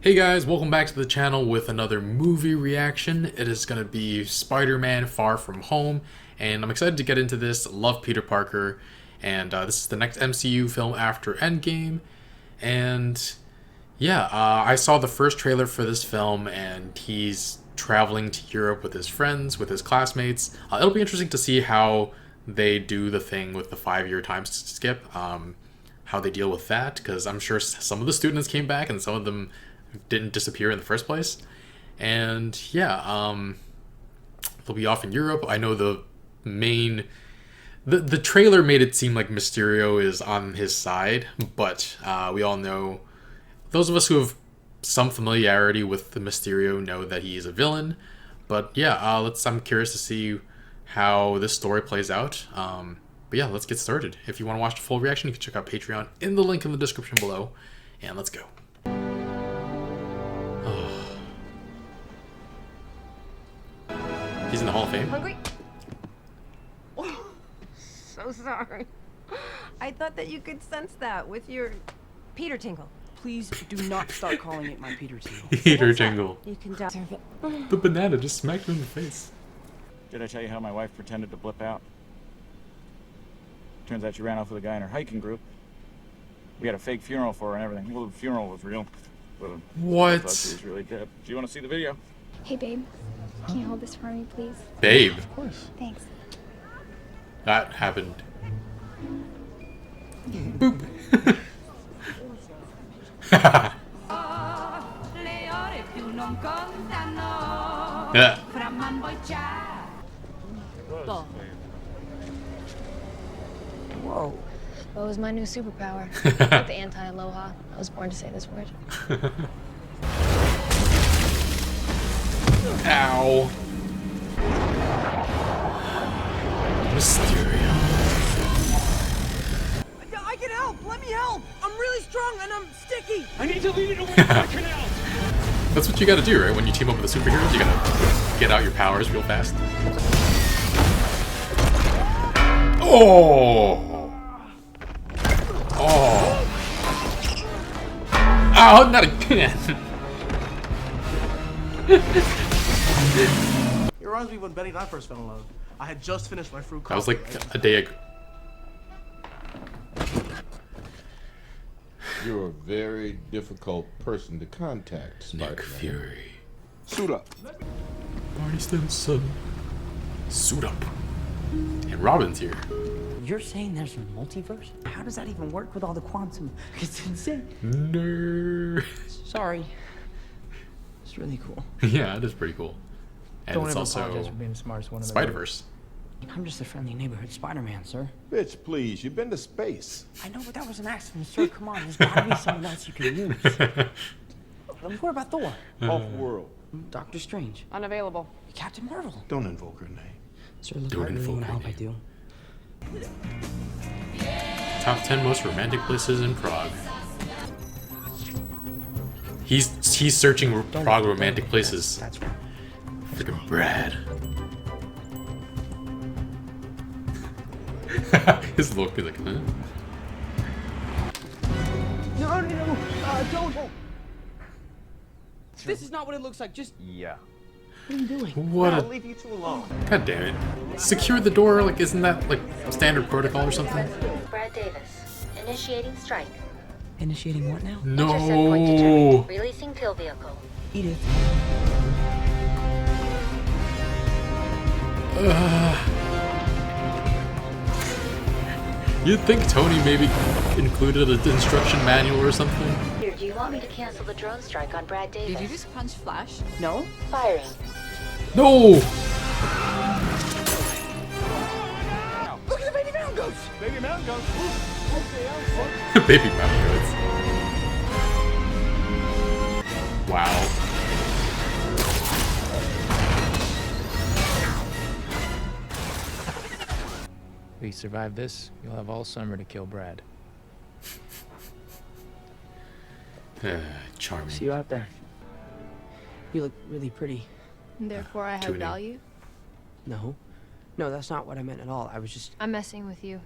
Hey guys, welcome back to the channel with another movie reaction. It is going to be Spider-Man Far From Home, and I'm excited to get into this. Love Peter Parker, and this is the next MCU film after Endgame. And yeah, I saw the first trailer for this film, and he's traveling to Europe with his friends, with his classmates. It'll be interesting to see how they do the thing with the 5-year time skip, how they deal with that, because I'm sure some of the students came back and some of them didn't disappear in the first place. And yeah, they'll be off in Europe. I know the trailer made it seem like Mysterio is on his side, but we all know, those of us who have some familiarity with the Mysterio know that he is a villain. But yeah, I'm curious to see how this story plays out. But yeah, let's get started. If you want to watch the full reaction, you can check out Patreon in the link in the description below. And let's go. He's in the Hall of Fame. Hungry? Oh, so sorry. I thought that you could sense that with your Peter tingle. Please do not start calling it my Peter tingle. Peter Tingle. You can deserve it. The banana just smacked him in the face. Did I tell you how my wife pretended to blip out? Turns out she ran off with a guy in her hiking group. We had a fake funeral for her and everything. Well, the funeral was real. But What? I thought she was really dead. Do you want to see the video? Hey, babe. Can you hold this for me, please? Babe. Of course. Thanks. That happened. Boop. Yeah. Whoa. Well, it was my new superpower. Like the anti-aloha. I was born to say this word. Ow. Mysterio. I can help! Let me help! I'm really strong and I'm sticky! I need to lead it away from the canal! That's what you gotta do, right? When you team up with the superheroes, you gotta get out your powers real fast. Oh! Oh! Oh, not again! It reminds me when Betty and I first fell in love. I had just finished my fruit That was coffee, like right? a day ago. You're a very difficult person to contact, Nick Spider-Man. Fury. Suit up. Barney Stinson. Suit up. And Robin's here. You're saying there's a multiverse? How does that even work with all the quantum? It's insane. Nerd. Sorry. It's really cool. Yeah, it is pretty cool. And Don't it's ever also apologize for being the smartest one in the room. Spider-Verse. I'm just a friendly neighborhood Spider-Man, sir. Bitch, please, you've been to space. I know, but that was an accident, sir. Come on, there's gotta be someone else you can use. What about Thor? Off-world. Doctor Strange. Unavailable. Captain Marvel. Don't invoke her name. Sir, look, Don't I really invoke want to her help. I name. do. Top 10 most romantic places in Prague. He's searching Prague romantic places. That's right. Freaking Brad. His look is like, huh? No, don't. This is not what it looks like. Just. Yeah. What are you doing? What I'll a... leave you two alone. God damn it. Secure the door, like, isn't that, like, standard protocol or something? Brad Davis, initiating strike. Initiating what now? Intercept point No. determined. Releasing kill vehicle. Edith. You'd think Tony maybe included an instruction manual or something. Here, do you want me to cancel the drone strike on Brad Davis? Did you just punch Flash? No? Firing. No! Look at the baby mountain goats! Baby mountain goat. Baby mountain goats. Wow. If we survive this, you'll have all summer to kill Brad. Charming. See you out there. You look really pretty. And therefore, I have Tuning. value. No. No, that's not what I meant at all. I was just... I'm messing with you.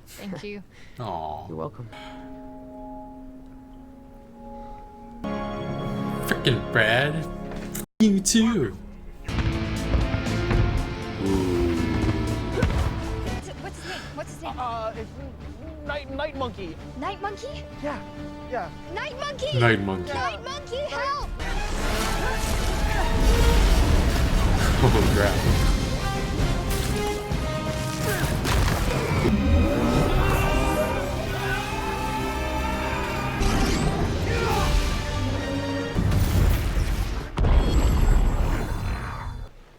Thank you. Aw. You're welcome. Frickin' Brad. You too. Ooh. What's his name? What's his name? It's Night Monkey. Night Monkey? Yeah. Night Monkey! Night Monkey. Night Monkey, help! Oh crap.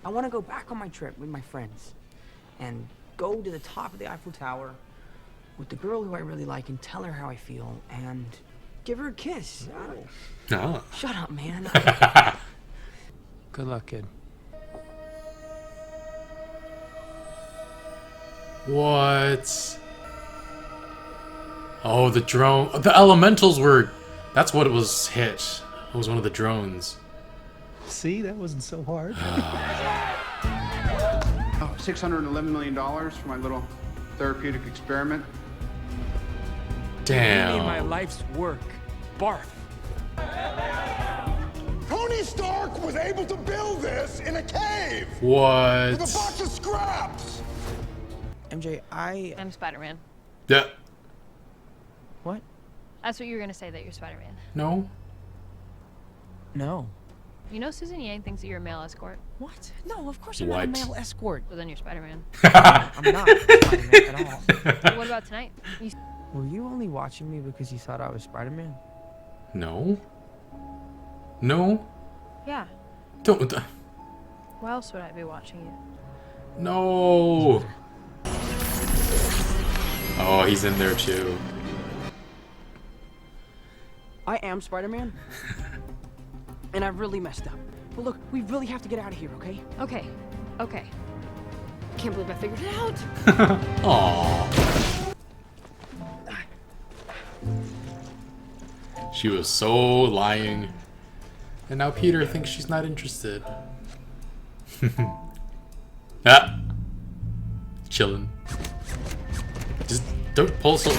I want to go back on my trip with my friends and go to the top of the Eiffel Tower with the girl who I really like and tell her how I feel and give her a kiss. Ah. Shut up, man. Good luck, kid. What? Oh, the drone. The elementals were. That's what it was hit. It was one of the drones. See, that wasn't so hard. $611 million for my little therapeutic experiment. Damn. My life's work. Barf. Tony Stark was able to build this in a cave What? with a box of scraps. MJ, I'm Spider-Man. Yeah. What? That's what you were gonna say, that you're Spider-Man. No. No. You know Susan Yang thinks that you're a male escort? What? No, of course I'm not a What? male escort. So then you're Spider-Man. I'm not Spider-Man at all. Well, what about tonight? You... Were you only watching me because you thought I was Spider-Man? No. No. Yeah. Don't. Why else would I be watching you? No. Oh, he's in there too. I am Spider-Man. And I really messed up. But look, we really have to get out of here, okay? Okay. Okay. Can't believe I figured it out. Aww. She was so lying. And now Peter thinks she's not interested. Ah. Chillin'. Just don't pull so.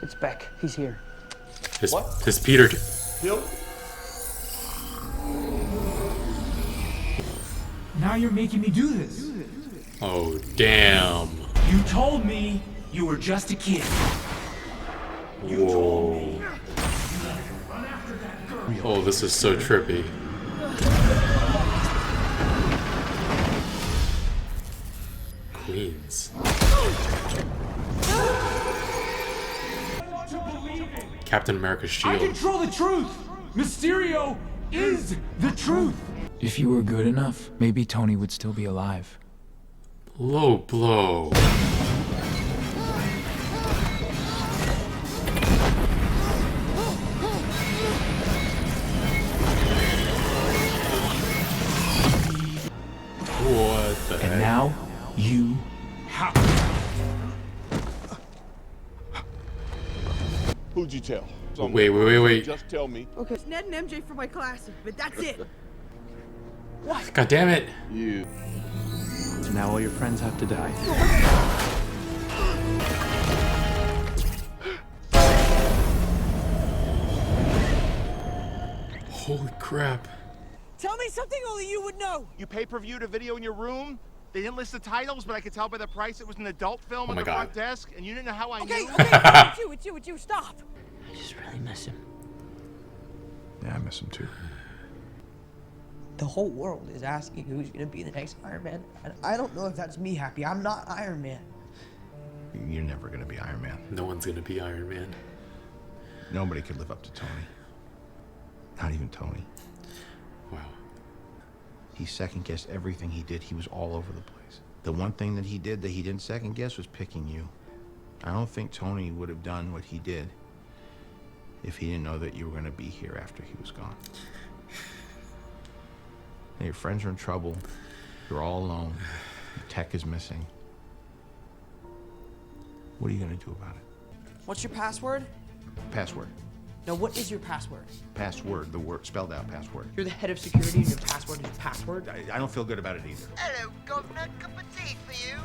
It's Beck. He's here. His Peter. Now you're making me do this. Oh, damn. You told me you were just a kid. Whoa. Oh, this is so trippy. Queens. Captain America's I shield. control the truth. Mysterio is the truth. If you were good enough, maybe Tony would still be alive. Low blow. What the heck? And now, you Who'd you tell? Wait. Just tell me. Okay. It's Ned and MJ for my class, but that's it. What? God damn it. You. So now all your friends have to die. Holy crap. Tell me something only you would know. You pay-per-viewed a video in your room? They didn't list the titles, but I could tell by the price it was an adult film on my the God. front desk, and you didn't know how I knew? It's you, stop. I just really miss him. Yeah, I miss him too. The whole world is asking who's gonna be the next Iron Man. And I don't know if that's me happy. I'm not Iron Man. You're never gonna be Iron Man. No one's gonna be Iron Man. Nobody could live up to Tony. Not even Tony. Wow. He second-guessed everything he did. He was all over the place. The one thing that he did that he didn't second-guess was picking you. I don't think Tony would have done what he did if he didn't know that you were going to be here after he was gone. And your friends are in trouble. You're all alone. Your tech is missing. What are you going to do about it? What's your password? Password. No, what is your password? Password. The word spelled out password. You're the head of security and your password is your password? I don't feel good about it either. Hello, governor. Cup of tea for you.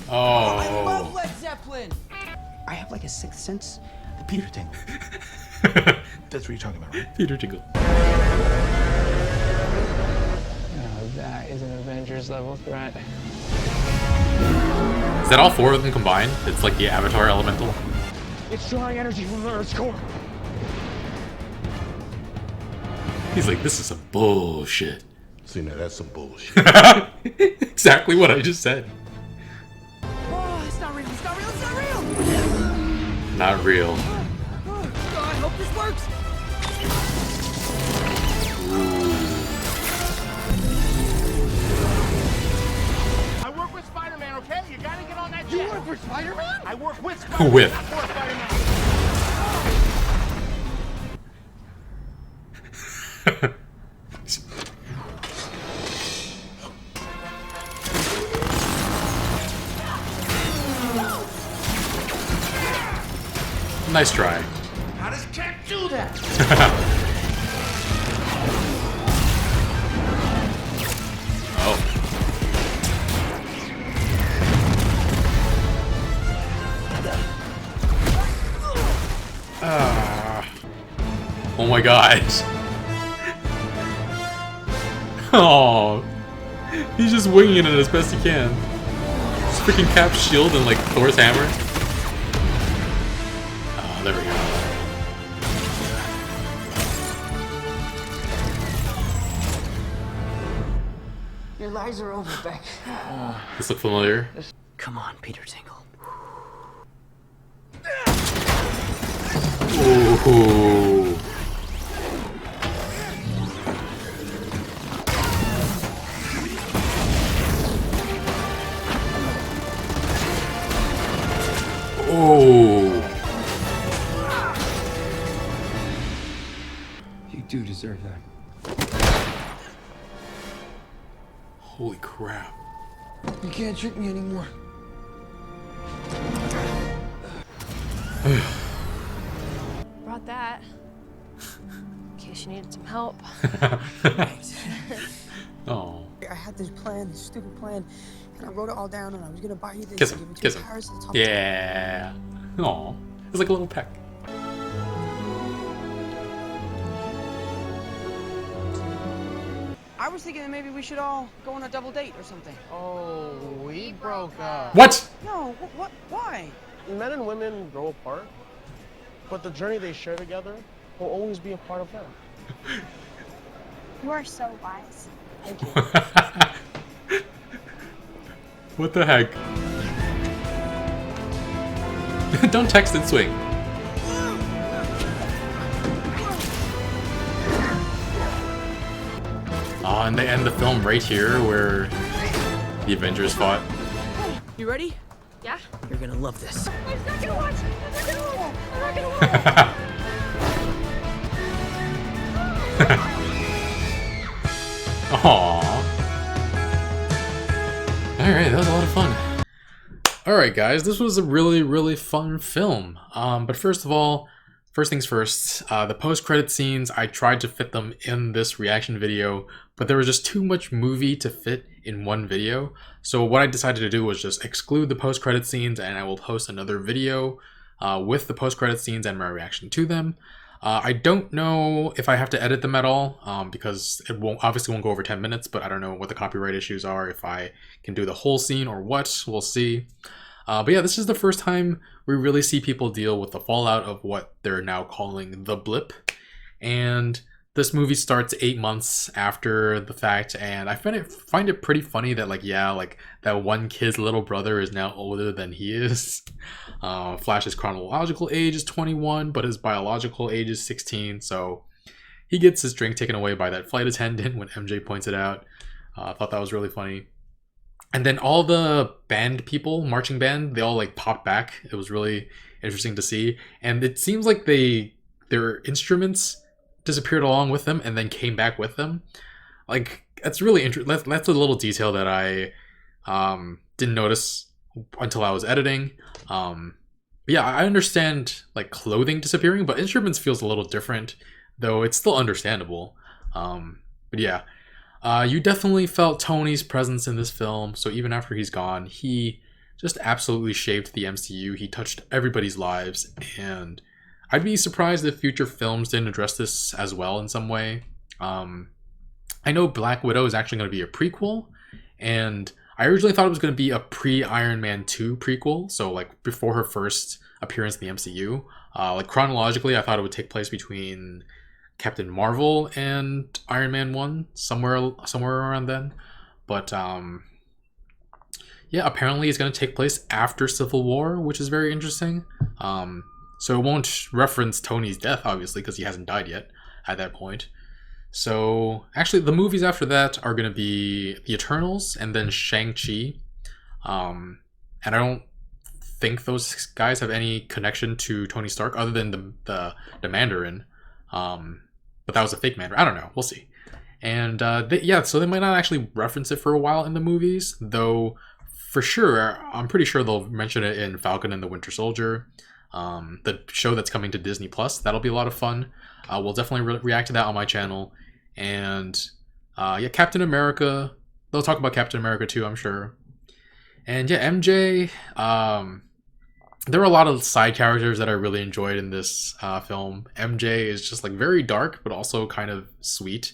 Oh. Chaplin. I have like a sixth sense. The Peter tingle. That's what you're talking about, right? Peter Tingle. Now that is an Avengers level threat. Is that all 4 of them combined? It's like the Avatar elemental. It's drawing energy from the Earth's core. He's like, this is some bullshit. See, now that's some bullshit. Exactly what I just said. Oh, it's not real. It's not real. It's not real. Not real. Oh, God, I hope this works. I work with Spider-Man, okay? You gotta get on that jet. You work for Spider-Man? I work with Spider-Man. With. Not for Spider-Man. Nice try. How does Cat do that? Oh. Oh my gosh. Oh. He's just winging it as best he can. His freaking Cap's shield and like Thor's hammer. Oh, there we go. Your lies are over, Beck. This look familiar? Come on, Peter Tingle. Ooh. Oh. You do deserve that. Holy crap. You can't trick me anymore. Brought that. In case you needed some help. Oh. I had this plan, this stupid plan, and I wrote it all down, and I was gonna buy you this Kiss and him. give it to Kiss you him. in Paris at the top. Yeah. Aw. It's like a little peck. I was thinking that maybe we should all go on a double date or something. Oh, we broke up. What? No, what? Why? Men and women grow apart, but the journey they share together will always be a part of them. You are so wise. Thank you. What the heck? Don't text and swing. Oh, and they end the film right here where the Avengers fought. You ready? Yeah? You're gonna love this. I'm not gonna watch. I'm not gonna watch. I'm not gonna watch. Aww. Alright, that was a lot of fun. Alright guys, this was a really fun film. But first of all, first things first, the post-credit scenes, I tried to fit them in this reaction video, but there was just too much movie to fit in one video. So what I decided to do was just exclude the post-credit scenes, and I will post another video with the post-credit scenes and my reaction to them. I don't know if I have to edit them at all, because it obviously won't go over 10 minutes, but I don't know what the copyright issues are, if I can do the whole scene or what, we'll see. But yeah, this is the first time we really see people deal with the fallout of what they're now calling the blip. And this movie starts 8 months after the fact, and I find it pretty funny that that one kid's little brother is now older than he is. Flash's chronological age is 21, but his biological age is 16, so he gets his drink taken away by that flight attendant when MJ points it out. I thought that was really funny. And then all the band people, marching band, they all like popped back. It was really interesting to see. And it seems like their instruments disappeared along with them and then came back with them. Like, that's really interesting. That's a little detail that I didn't notice until I was editing. Yeah, I understand like clothing disappearing, but instruments feels a little different, though it's still understandable. But yeah. You definitely felt Tony's presence in this film, so even after he's gone, he just absolutely shaped the MCU. He touched everybody's lives, and I'd be surprised if future films didn't address this as well in some way. I know Black Widow is actually going to be a prequel, and I originally thought it was going to be a pre-Iron Man 2 prequel, so like before her first appearance in the MCU. Like chronologically, I thought it would take place between Captain Marvel and Iron Man 1, somewhere around then. But yeah, apparently it's going to take place after Civil War, which is very interesting. So it won't reference Tony's death, obviously, because he hasn't died yet at that point. So actually, the movies after that are going to be The Eternals and then Shang-Chi. And I don't think those guys have any connection to Tony Stark other than the Mandarin. But that was a fake Mandarin. I don't know. We'll see. And so they might not actually reference it for a while in the movies, though for sure, I'm pretty sure they'll mention it in Falcon and the Winter Soldier, the show that's coming to Disney Plus. That'll be a lot of fun. We'll definitely react to that on my channel. And yeah, Captain America. They'll talk about Captain America too, I'm sure. And yeah, MJ. There were a lot of side characters that I really enjoyed in this film. MJ is just like very dark, but also kind of sweet.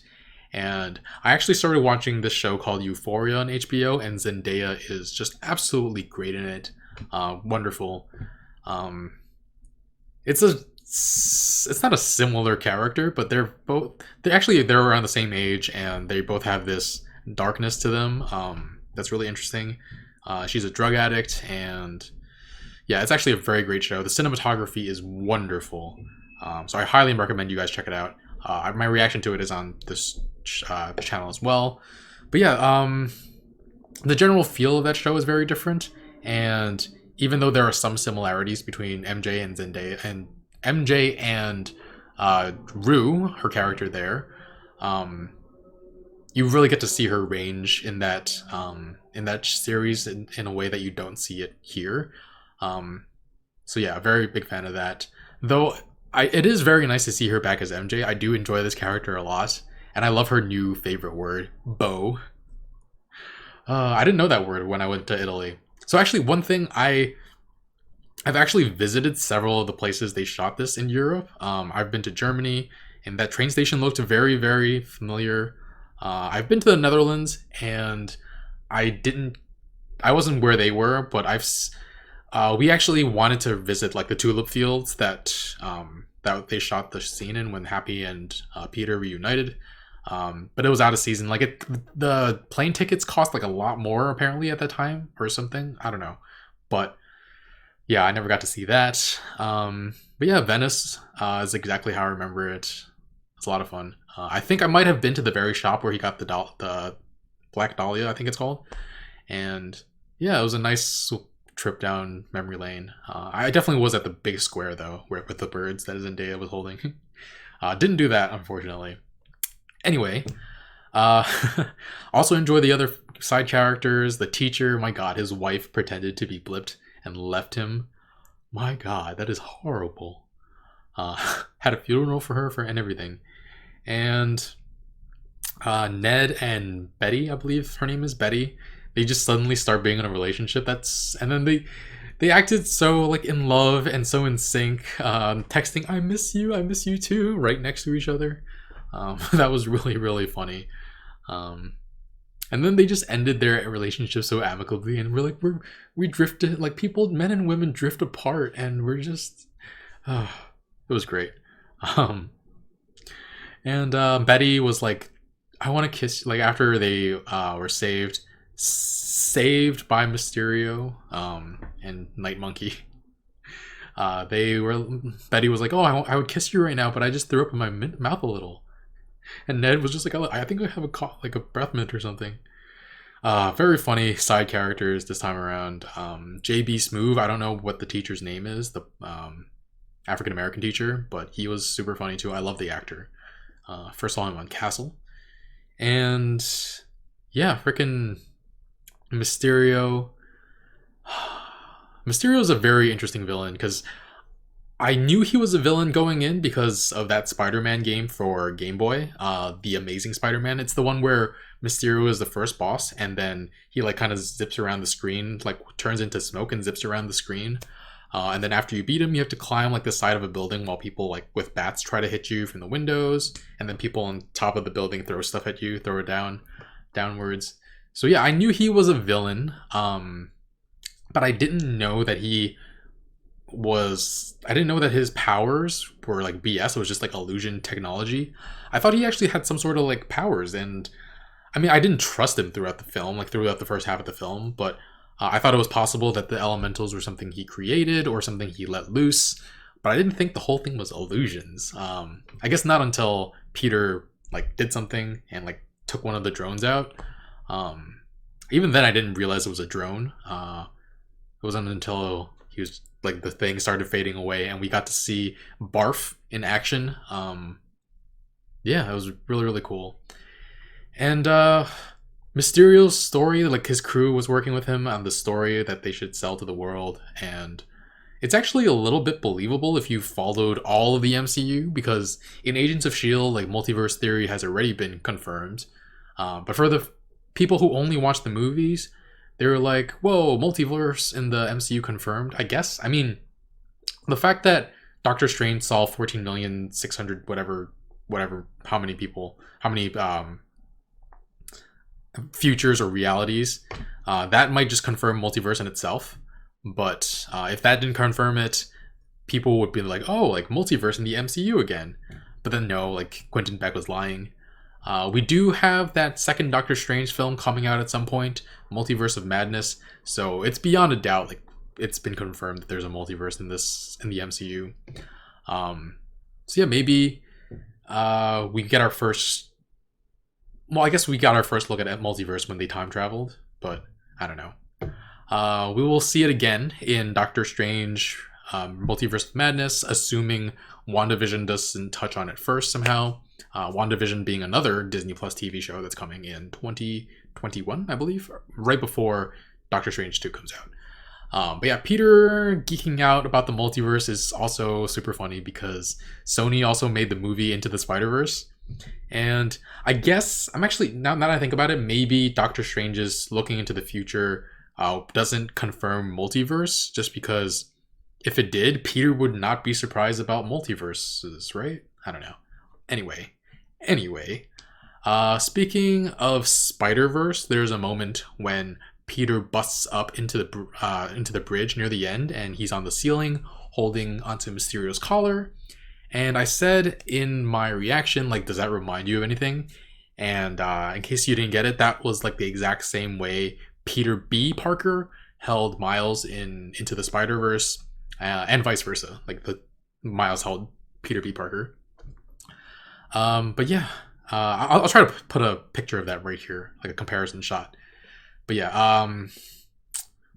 And I actually started watching this show called Euphoria on HBO, and Zendaya is just absolutely great in it. Wonderful. It's not a similar character, but they're around the same age, and they both have this darkness to them. That's really interesting. She's a drug addict, and yeah, it's actually a very great show. The cinematography is wonderful. So I highly recommend you guys check it out. My reaction to it is on this channel as well. But yeah, the general feel of that show is very different. And even though there are some similarities between MJ and Zendaya, and MJ and Rue, her character there, you really get to see her range in that series in a way that you don't see it here. So yeah, very big fan of that. Though it is very nice to see her back as MJ. I do enjoy this character a lot, and I love her new favorite word, beau. I didn't know that word when I went to Italy. So actually, one thing I've actually visited several of the places they shot this in Europe. I've been to Germany, and that train station looked very, very familiar. I've been to the Netherlands, and I wasn't where they were, but we actually wanted to visit like the tulip fields that they shot the scene in when Happy and Peter reunited. But it was out of season. Like the plane tickets cost like a lot more apparently at that time or something. I don't know, but yeah, I never got to see that. But yeah, Venice is exactly how I remember it. It's a lot of fun. I think I might have been to the very shop where he got the Black Dahlia, I think it's called, and yeah, it was a nice trip down memory lane. I definitely was at the big square though, with the birds that Zendaya was holding. Didn't do that, unfortunately. Anyway, also enjoy the other side characters. The teacher, my god, his wife pretended to be blipped and left him. My god, that is horrible. Had a funeral for her and everything. And Ned and Betty, I believe her name is Betty, they just suddenly start being in a relationship. And then they acted so like in love and so in sync, texting I miss you too, right next to each other. That was really, really funny. And then they just ended their relationship so amicably, and we're like, we drifted, like men and women drift apart, and we're just, it was great. And Betty was like, I want to kiss, like after they were saved by Mysterio and Night Monkey. Betty was like, oh, I would kiss you right now, but I just threw up in my mouth a little. And Ned was just like, I think I have a breath mint or something. Very funny side characters this time around. JB Smoove, I don't know what the teacher's name is, the African American teacher, but he was super funny too. I love the actor. First saw him on Castle. And yeah, freaking Mysterio. Mysterio is a very interesting villain because I knew he was a villain going in because of that Spider-Man game for Game Boy, The Amazing Spider-Man. It's the one where Mysterio is the first boss, and then he like kind of zips around the screen, like turns into smoke and zips around the screen. And then after you beat him, you have to climb like the side of a building while people like with bats try to hit you from the windows, and then people on top of the building throw stuff at you, throw it downwards. So yeah, I knew he was a villain, but I didn't know that I didn't know that his powers were like BS. It was just like illusion technology. I thought he actually had some sort of like powers, and I mean, I didn't trust him throughout the film, like throughout the first half of the film, but I thought it was possible that the elementals were something he created or something he let loose, but I didn't think the whole thing was illusions. I guess not until Peter like did something and like took one of the drones out. Even then, I didn't realize it was a drone. It wasn't until he was like the thing started fading away and we got to see Barf in action. Yeah, it was really, really cool. And Mysterio's story, like his crew was working with him on the story that they should sell to the world, and it's actually a little bit believable if you followed all of the MCU, because in Agents of S.H.I.E.L.D., like multiverse theory has already been confirmed. But for the people who only watch the movies, they were like, whoa, multiverse in the MCU confirmed, I guess. I mean, the fact that Doctor Strange saw 14,600,000 whatever, how many futures or realities, that might just confirm multiverse in itself. But if that didn't confirm it, people would be like, oh, like multiverse in the MCU again. But then no, like Quentin Beck was lying. We do have that second Doctor Strange film coming out at some point, Multiverse of Madness. So it's beyond a doubt, like it's been confirmed that there's a multiverse in the MCU. So yeah, maybe we get our first. Well, I guess we got our first look at multiverse when they time traveled, but I don't know. We will see it again in Doctor Strange, Multiverse of Madness, assuming WandaVision doesn't touch on it first somehow. WandaVision being another Disney Plus TV show that's coming in 2021, I believe, right before Doctor Strange 2 comes out. But yeah, Peter geeking out about the multiverse is also super funny because Sony also made the movie Into the Spider-Verse. And I guess, I'm actually, now that I think about it, maybe Doctor Strange's looking into the future doesn't confirm multiverse, just because if it did, Peter would not be surprised about multiverses, right? I don't know. Anyway, speaking of Spider-Verse, there's a moment when Peter busts up into the bridge near the end, and he's on the ceiling holding onto Mysterio's collar. And I said in my reaction, like, does that remind you of anything? And in case you didn't get it, that was like the exact same way Peter B. Parker held Miles Into the Spider-Verse, and vice versa. Like the Miles held Peter B. Parker. But yeah, I'll try to put a picture of that right here, like a comparison shot. But yeah,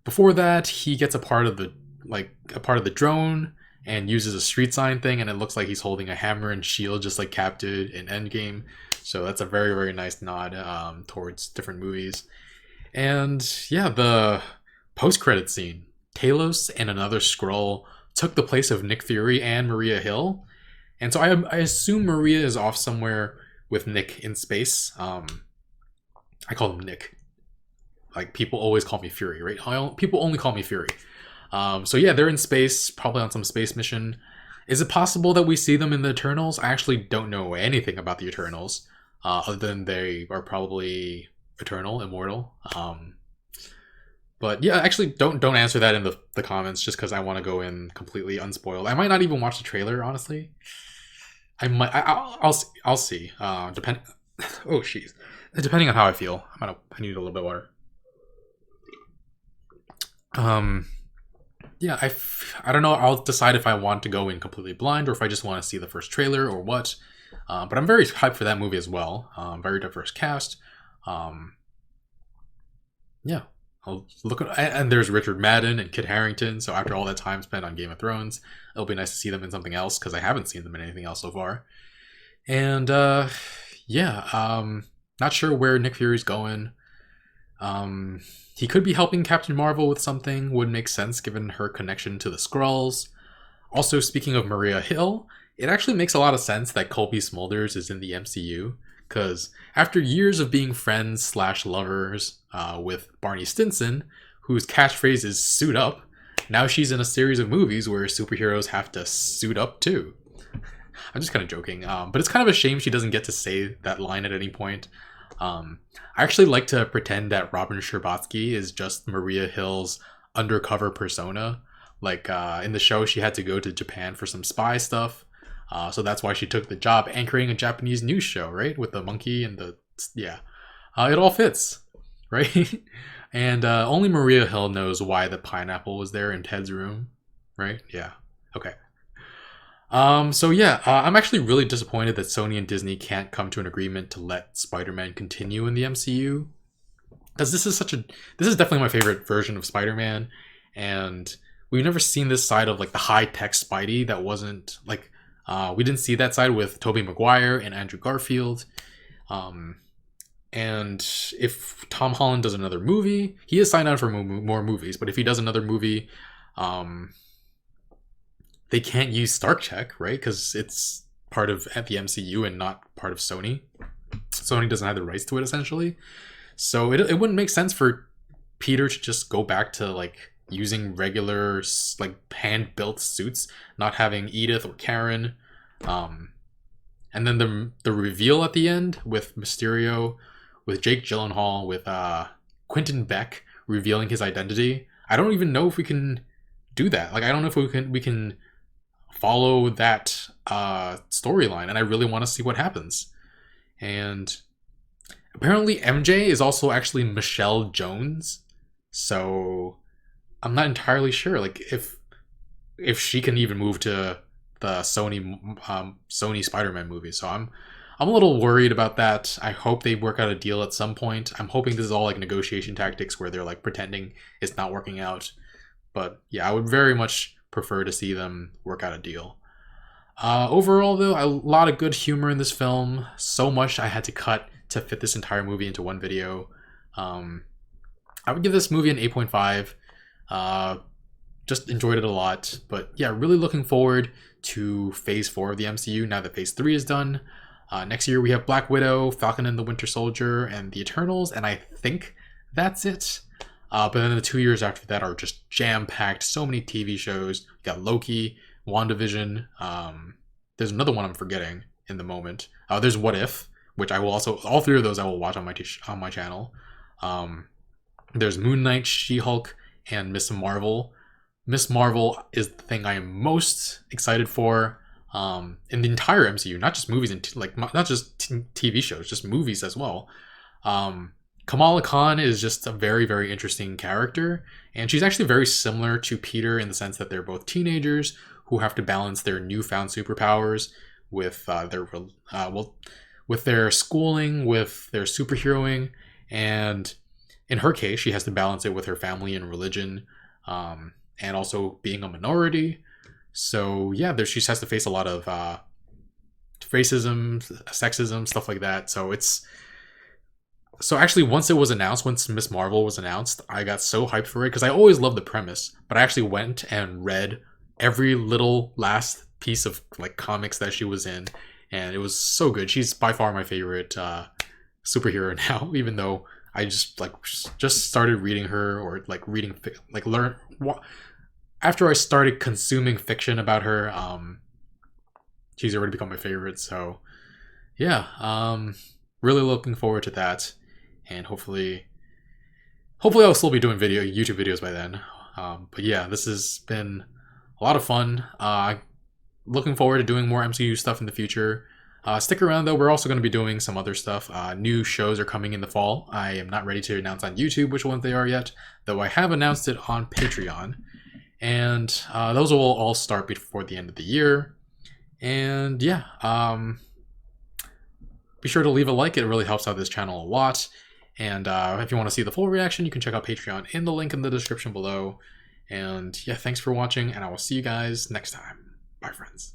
before that, he gets a part of the drone and uses a street sign thing, and it looks like he's holding a hammer and shield, just like Cap did in Endgame. So that's a very, very nice nod towards different movies. And yeah, the post-credit scene, Talos and another Skrull took the place of Nick Fury and Maria Hill. And so I assume Maria is off somewhere with Nick in space. I call him Nick. Like, people always call me Fury, right? People only call me Fury. So yeah, they're in space, probably on some space mission. Is it possible that we see them in the Eternals? I actually don't know anything about the Eternals, other than they are probably eternal, immortal. But yeah, actually, don't answer that in the comments, just because I want to go in completely unspoiled. I might not even watch the trailer, honestly. I'll see. Oh, jeez. Depending on how I feel. I need a little bit of water. Yeah, I don't know. I'll decide if I want to go in completely blind or if I just want to see the first trailer or what. But I'm very hyped for that movie as well. Very diverse cast. Yeah, I'll look at, and there's Richard Madden and Kit Harington. So after all that time spent on Game of Thrones, it'll be nice to see them in something else because I haven't seen them in anything else so far. And yeah, not sure where Nick Fury's going. He could be helping Captain Marvel with something, would make sense given her connection to the Skrulls. Also, speaking of Maria Hill, it actually makes a lot of sense that Colby Smulders is in the MCU, because after years of being friends slash lovers with Barney Stinson, whose catchphrase is "suit up," now she's in a series of movies where superheroes have to suit up too. I'm just kind of joking, but it's kind of a shame she doesn't get to say that line at any point. I actually like to pretend that Robin Scherbatsky is just Maria Hill's undercover persona. Like in the show, she had to go to Japan for some spy stuff, so that's why she took the job anchoring a Japanese news show, right? With the monkey and the it all fits, right? And only Maria Hill knows why the pineapple was there in Ted's room, right? Yeah. Okay. I'm actually really disappointed that Sony and Disney can't come to an agreement to let Spider-Man continue in the MCU. Because this is definitely my favorite version of Spider-Man, and we've never seen this side of like the high-tech Spidey that wasn't like we didn't see that side with Tobey Maguire and Andrew Garfield. And if Tom Holland does another movie, he is signed on for more movies, but if he does another movie, they can't use Stark Check, right? Because it's part of the MCU and not part of Sony. Sony doesn't have the rights to it, essentially. So it wouldn't make sense for Peter to just go back to like using regular like hand-built suits, not having Edith or Karen. And then the reveal at the end with Mysterio, with Jake Gyllenhaal, with Quentin Beck revealing his identity. I don't even know if we can do that. Like I don't know if we can follow that storyline, and I really want to see what happens. And apparently MJ is also actually Michelle Jones, so I'm not entirely sure like if she can even move to the Sony Spider-Man movie. So I'm a little worried about that. I hope they work out a deal at some point. I'm hoping this is all like negotiation tactics where they're like pretending it's not working out. But yeah, I would very much prefer to see them work out a deal. Overall, though, a lot of good humor in this film. So much I had to cut to fit this entire movie into one video. I would give this movie an 8.5. Just enjoyed it a lot. But yeah, really looking forward to Phase 4 of the MCU now that Phase 3 is done. Next year we have Black Widow, Falcon and the Winter Soldier, and the Eternals, and I think that's it. But then the 2 years after that are just jam-packed. So many TV shows. You got Loki, WandaVision. There's another one I'm forgetting in the moment. There's What If, which I will also... All three of those I will watch on my channel. There's Moon Knight, She-Hulk, and Miss Marvel. Miss Marvel is the thing I am most excited for in the entire MCU. Not just movies and not just TV shows, just movies as well. Kamala Khan is just a very, very interesting character, and she's actually very similar to Peter in the sense that they're both teenagers who have to balance their newfound superpowers with their schooling, with their superheroing, and in her case, she has to balance it with her family and religion, and also being a minority. So yeah, she has to face a lot of racism, sexism, stuff like that. So actually, once Miss Marvel was announced, I got so hyped for it because I always loved the premise. But I actually went and read every little last piece of like comics that she was in, and it was so good. She's by far my favorite superhero now, even though I just started reading her or like reading after I started consuming fiction about her. She's already become my favorite. So yeah, really looking forward to that. And hopefully I'll still be doing YouTube videos by then. But yeah, this has been a lot of fun. Looking forward to doing more MCU stuff in the future. Stick around though, we're also going to be doing some other stuff. New shows are coming in the fall. I am not ready to announce on YouTube which ones they are yet, though I have announced it on Patreon. And those will all start before the end of the year. And yeah, be sure to leave a like. It really helps out this channel a lot. And if you want to see the full reaction, you can check out Patreon in the link in the description below. And yeah, thanks for watching, and I will see you guys next time. Bye, friends.